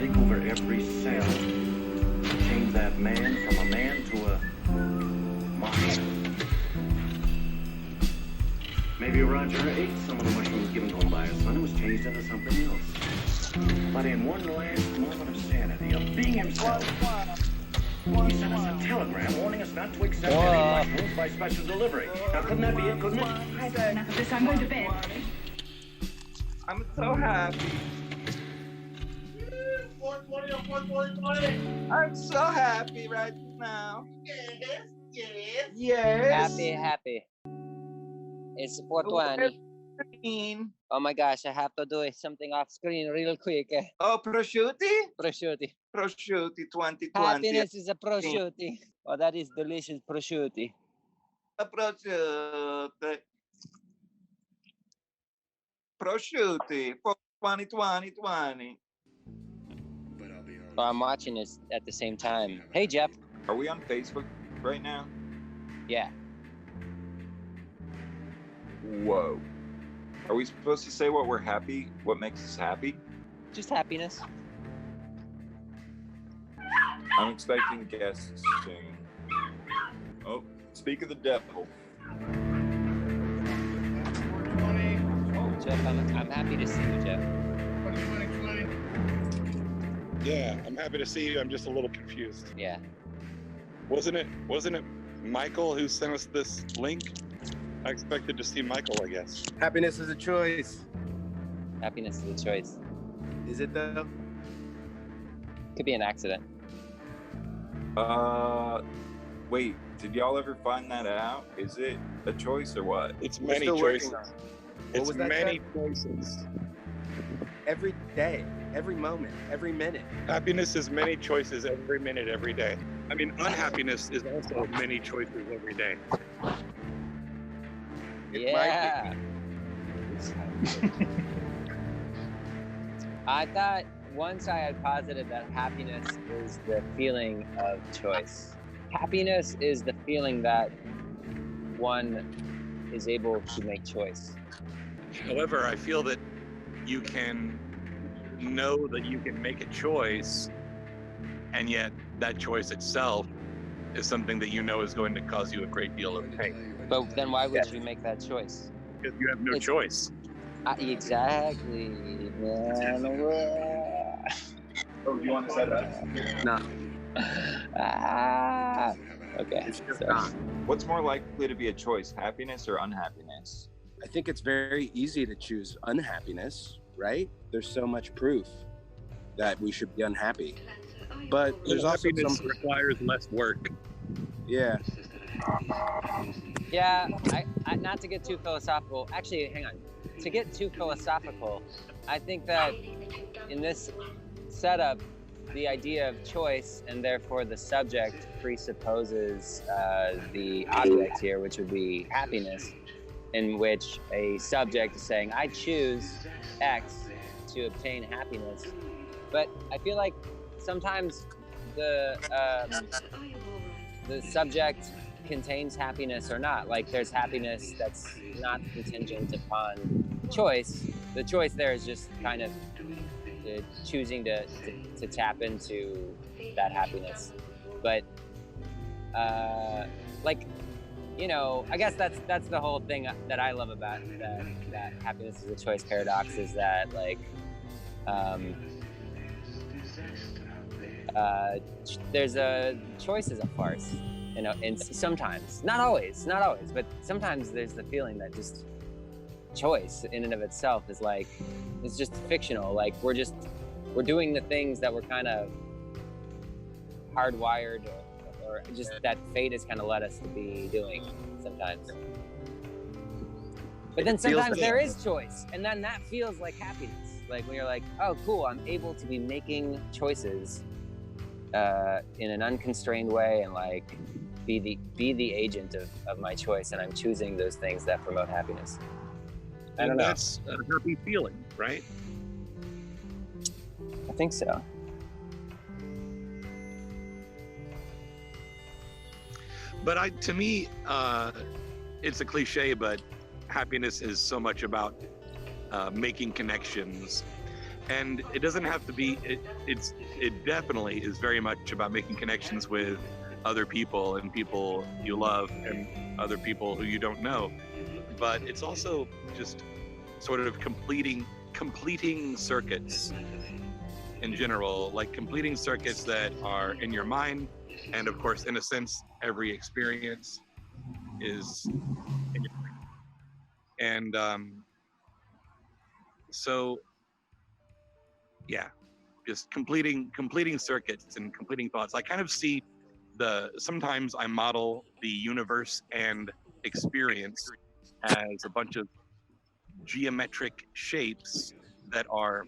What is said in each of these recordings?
take over every cell, change that man from a man to a monster. Maybe Roger ate some of the mushrooms given to him by his son and was changed into something else. But in one last moment of sanity, of being himself, he sent us a telegram warning us not to accept any mushrooms by special delivery. Now, couldn't that be it, couldn't it? I've had enough of this. I'm going to bed. I'm so happy. 420. I'm so happy right now. Yes. Happy. It's 420. Oh my gosh, I have to do something off screen real quick. Oh, prosciutti? Prosciutti. Prosciutti 2020. Happiness is a prosciutti. Oh, that is delicious prosciutti. A prosciutti. Prosciutti for 2020. Oh, I'm watching this at the same time. Hey, Jeff. Are we on Facebook right now? Yeah. Whoa. Are we supposed to say what makes us happy? Just happiness. I'm expecting guests soon. Oh, speak of the devil. Jeff, I'm happy to see you, Jeff. 20. Yeah, I'm happy to see you. I'm just a little confused. Yeah. Wasn't it Michael who sent us this link? I expected to see Michael, I guess. Happiness is a choice. Happiness is a choice. Is it though? Could be an accident. Wait, did y'all ever find that out? Is it a choice or what? It's We're many still choices. working on it. It's was that, many Jeff? choices. Every day, every moment, every minute. Happiness is many choices every minute, every day. I mean, unhappiness is also many choices every day. Yeah. I thought once I had posited that happiness is the feeling of choice. Happiness is the feeling that one is able to make choice. However, I feel that you can know that you can make a choice, and yet that choice itself is something that you know is going to cause you a great deal of pain. But then why would you make that choice? Because you have no choice. Exactly. Man. Oh, you want to set up? No. Okay. It's just so. not. What's more likely to be a choice, happiness or unhappiness? I think it's very easy to choose unhappiness, right? There's so much proof that we should be unhappy. But there's also happiness some... requires less work. Yeah. Yeah, I not to get too philosophical. Actually, hang on. To get too philosophical, I think that in this setup, the idea of choice and therefore the subject presupposes the object here, which would be happiness, in which a subject is saying, I choose X to obtain happiness. But I feel like sometimes the subject contains happiness or not. Like there's happiness that's not contingent upon choice. The choice there is just kind of choosing to tap into that happiness. But like, you know, I guess that's the whole thing that I love about that happiness is a choice paradox, is that like there's a choice is a farce, you know, and sometimes, not always, but sometimes there's the feeling that just choice in and of itself is like, it's just fictional. Like we're doing the things that we're kind of hardwired or just that fate has kind of led us to be doing sometimes. But then sometimes there is choice, and then that feels like happiness. Like when you're like, oh cool, I'm able to be making choices in an unconstrained way and like be the agent of my choice, and I'm choosing those things that promote happiness. I don't know. That's a happy feeling, right? I think so. But to me, it's a cliche, but happiness is so much about making connections And it doesn't have to be, it definitely is very much about making connections with other people and people you love and other people who you don't know. But it's also just sort of completing circuits in general, like completing circuits that are in your mind. And of course, in a sense, every experience is in your mind. And so, yeah, just completing circuits and completing thoughts. I kind of see sometimes I model the universe and experience as a bunch of geometric shapes that are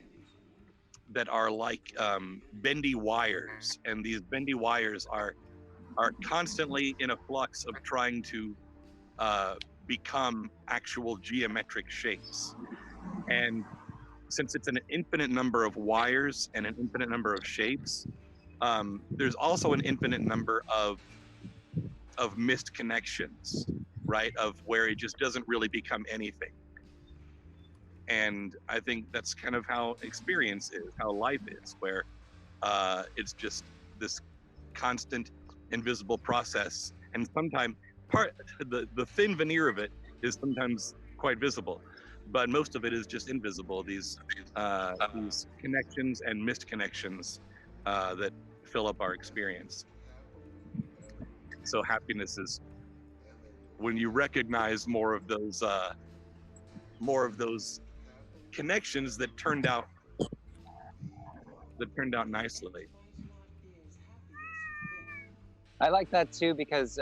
like bendy wires, and these bendy wires are constantly in a flux of trying to become actual geometric shapes. And since it's an infinite number of wires and an infinite number of shapes, there's also an infinite number of missed connections, right? Of where it just doesn't really become anything. And I think that's kind of how experience is, how life is, where it's just this constant invisible process. And sometimes the thin veneer of it is sometimes quite visible, but most of it is just invisible. These connections and missed connections that fill up our experience. So happiness is when you recognize more of those connections that turned out nicely. I like that too, because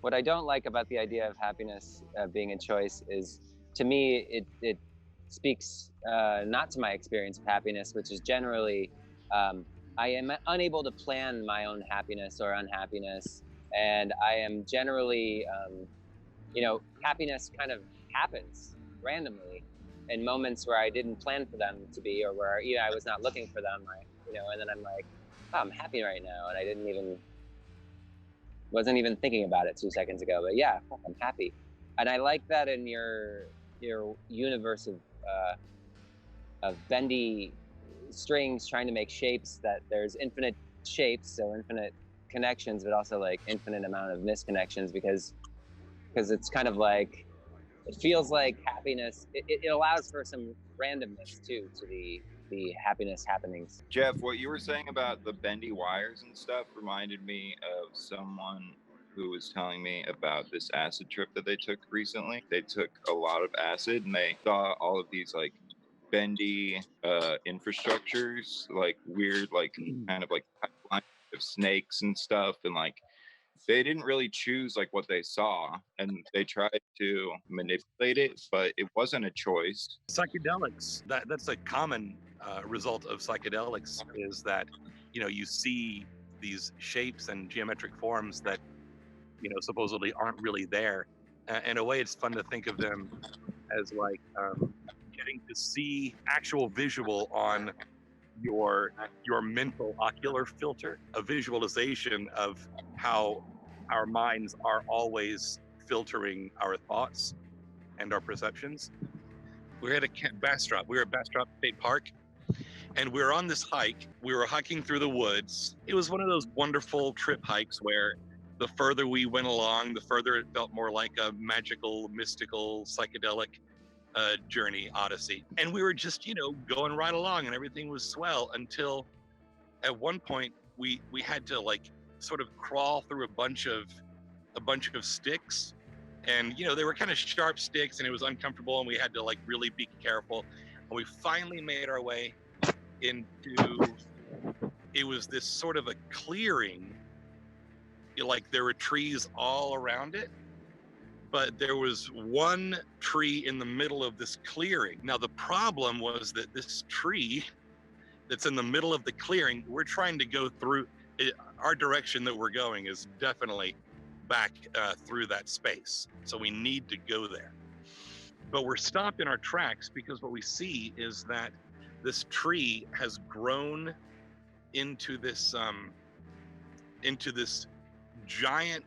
what I don't like about the idea of happiness being a choice is, to me, it speaks not to my experience of happiness, which is generally I am unable to plan my own happiness or unhappiness, and I am generally, happiness kind of happens randomly in moments where I didn't plan for them to be, or where I was not looking for them, and then I'm like, oh, I'm happy right now, and I wasn't even thinking about it 2 seconds ago, but yeah, I'm happy. And I like that in your universe of bendy strings trying to make shapes, that there's infinite shapes, so infinite connections, but also like infinite amount of misconnections, because it's kind of like, it feels like happiness, it allows for some randomness too to the happiness happenings. Jeff, what you were saying about the bendy wires and stuff reminded me of someone who was telling me about this acid trip that they took recently. They took a lot of acid and they saw all of these like bendy infrastructures, like weird, like kind of like pipeline of snakes and stuff, and like they didn't really choose like what they saw, and they tried to manipulate it, but it wasn't a choice. Psychedelics, that's a common result of psychedelics, is that you see these shapes and geometric forms that supposedly aren't really there. In a way, it's fun to think of them as like getting to see actual visual on your mental ocular filter, a visualization of how our minds are always filtering our thoughts and our perceptions. We're at Bastrop. We were at Bastrop State Park, and we were on this hike. We were hiking through the woods. It was one of those wonderful trip hikes where the further we went along, the further it felt more like a magical, mystical, psychedelic journey, odyssey. And we were just, going right along, and everything was swell, until at one point we had to like sort of crawl through a bunch of sticks, and they were kind of sharp sticks, and it was uncomfortable, and we had to like really be careful. And we finally made our way into, it was this sort of a clearing, like there were trees all around it, but there was one tree in the middle of this clearing. Now the problem was that this tree that's in the middle of the clearing, we're trying to go through it, our direction that we're going is definitely back through that space, so we need to go there. But we're stopped in our tracks because what we see is that this tree has grown into this giant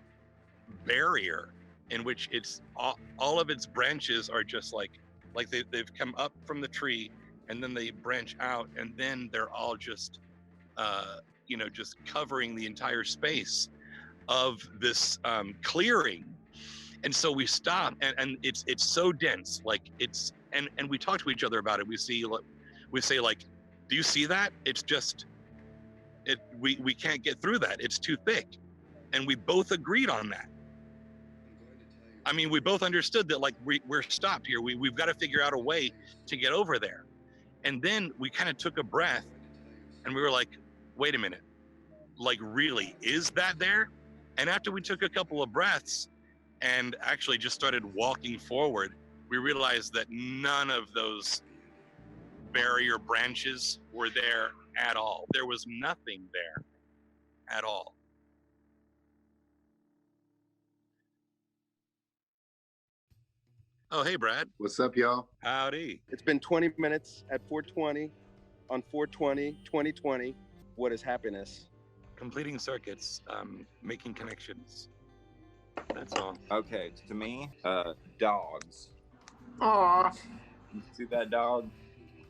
barrier, in which it's all of its branches are just like they've come up from the tree, and then they branch out, and then they're all just, just covering the entire space of this clearing. And so we stop, and it's so dense, like it's, and we talk to each other about it. We say like, do you see that? It's just, we can't get through that. It's too thick. And we both agreed on that. I mean, we both understood that, like, we're stopped here. We've got to figure out a way to get over there. And then we kind of took a breath, and we were like, wait a minute, like, really, is that there? And after we took a couple of breaths and actually just started walking forward, we realized that none of those barrier branches were there at all. There was nothing there at all. Oh, hey, Brad. What's up, y'all? Howdy. It's been 20 minutes at 420 on 4/20/2020. What is happiness? Completing circuits, making connections. That's all. Okay, to me, dogs. Aw. You see that dog?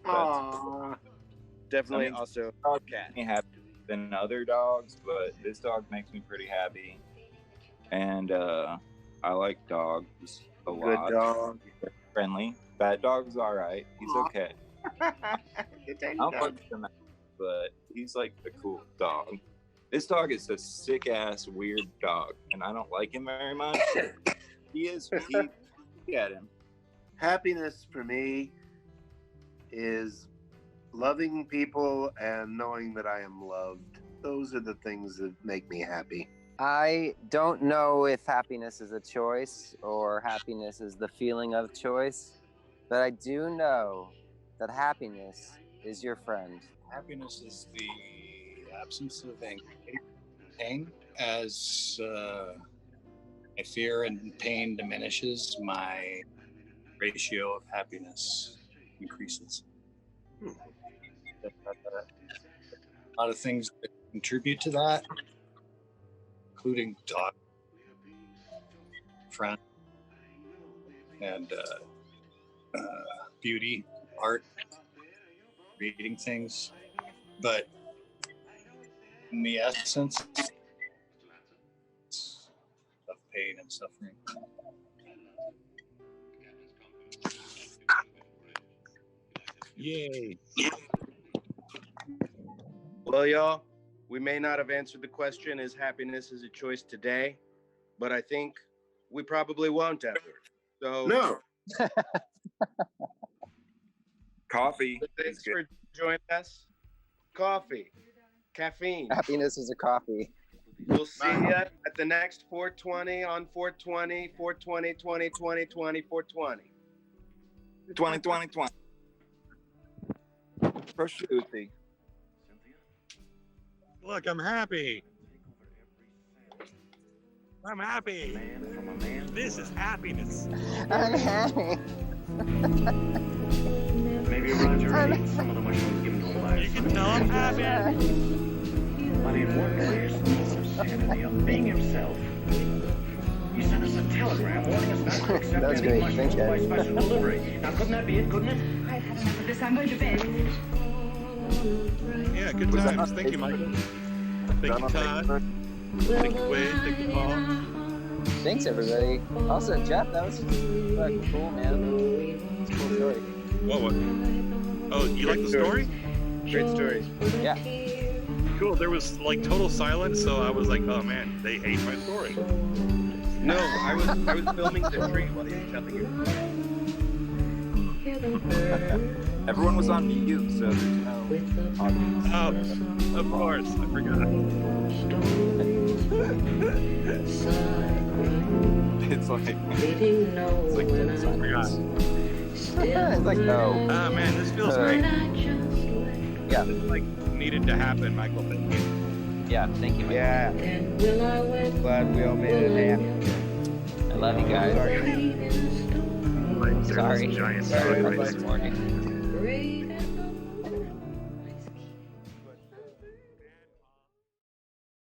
Aw. Definitely I mean, also Dogs cat. make me happy than other dogs, but this dog makes me pretty happy. And I like dogs a lot. Good dog. They're friendly. Bad dog's all right. He's okay. I don't fuck with him, but he's like a cool dog. This dog is a sick ass weird dog, and I don't like him very much. He look at him. Happiness for me is loving people and knowing that I am loved. Those are the things that make me happy. I don't know if happiness is a choice or happiness is the feeling of choice, but I do know that happiness is your friend. Happiness is the absence of pain. As my fear and pain diminishes, my ratio of happiness increases. A lot of things that contribute to that, including dog, friend, and beauty, art, reading things. But in the essence of pain and suffering. Yay. Well, y'all, we may not have answered the question, is happiness is a choice today? But I think we probably won't ever. So No. Coffee. thanks is good. for joining us. Coffee, caffeine. Happiness is a coffee. We'll see you at the next 420 on 420, 420, 20, 20, 20, 420. 2020. Prosciutto. Look, I'm happy. I'm happy. Man from a man. This is happiness. I'm happy. Maybe Roger ate some of the mushrooms given to him by You his can son. tell I'm happy. But in one last moment of sanity of being himself, he sent us a telegram warning us not to accept That was any great. mushrooms Thanks, by guys. special delivery. Now, couldn't that be it? Couldn't it? I've had enough of this. I'm going to bed. Yeah, good times. Thank you, Michael. Thank you, Todd. Thank you, Wade. Thank you, Paul. Thanks, everybody. Also, Jeff, that was fucking cool, man. It's a cool story. What? Oh, you like the story? Great story. Yeah. Cool. There was like total silence, so I was like, oh man, they hate my story. No, I was filming the tree while you were telling you. Everyone was on mute, so there's no audience. Oh, of course. I forgot. It's like dead silence. It's like, no. Ah, man, this feels great. Yeah. This like needed to happen, Michael. Thank you. Yeah, thank you, man. Yeah. Glad we all made it happen. I love you guys. Like, Sorry. giant Sorry story. for this morning.